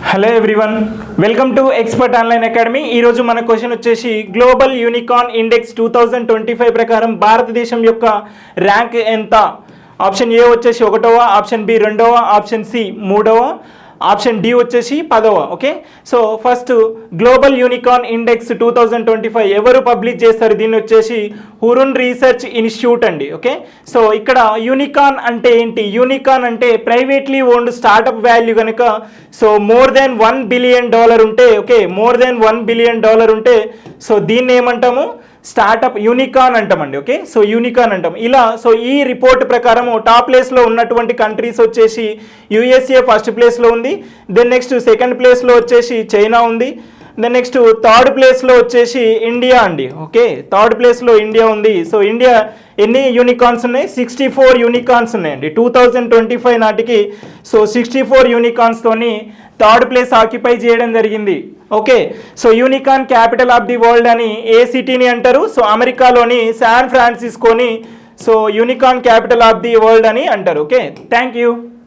Hello everyone, welcome to expert online academy. ఈరోజు మన question వచ్చేసి గ్లోబల్ యూనికార్న్ ఇండెక్స్ 2025 ప్రకారం భారతదేశం యొక్క ర్యాంక్ ఎంత? ఆప్షన్ ఏ వచ్చేసి 1వ, ఆప్షన్ బి 2వ, ఆప్షన్ సి 3వ, ఆప్షన్ డి వచ్చేసి 10వ. Okay, so first global unicorn index 2025 ఎవరు పబ్లిష్ చేస్తారు? దీన్ని వచ్చేసి హురున్ రీసెర్చ్ ఇన్స్టిట్యూట్ అండి. ఓకే, సో ఇక్కడ యూనికార్న్ అంటే ఏంటి? యూనికార్న్ అంటే ప్రైవేట్లీ ఓన్డ్ స్టార్టప్ వాల్యూ కనుక సో మోర్ దెన్ $1 బిలియన్ ఉంటే, ఓకే, మోర్ దెన్ $1 బిలియన్ ఉంటే సో దీన్ని ఏమంటాము? స్టార్టప్ యూనికార్న్ అంటామండి. ఓకే, సో యూనికార్న్ అంటాం ఇలా. సో ఈ రిపోర్ట్ ప్రకారం టాప్ ప్లేస్లో ఉన్నటువంటి కంట్రీస్ వచ్చేసి యుఎస్ఏ ఫస్ట్ ప్లేస్లో ఉంది, దెన్ నెక్స్ట్ సెకండ్ ప్లేస్లో వచ్చేసి చైనా ఉంది, దెన్ నెక్స్ట్ థర్డ్ ప్లేస్లో వచ్చేసి ఇండియా అండి. ఓకే, థర్డ్ ప్లేస్లో ఇండియా ఉంది. సో ఇండియా ఎన్ని యూనికార్న్స్ ఉన్నాయి? 64 యూనికార్న్స్ ఉన్నాయండి 2025 నాటికి. సో 64 యూనికార్న్స్తోని థర్డ్ ప్లేస్ ఆక్యుపై చేయడం జరిగింది. Okay, so unicorn capital of the world అని ఏ సిటీని అంటారు? సో అమెరికాలోని శాన్ ఫ్రాన్సిస్కోని so unicorn capital of the world అని అంటారు. Okay, thank you.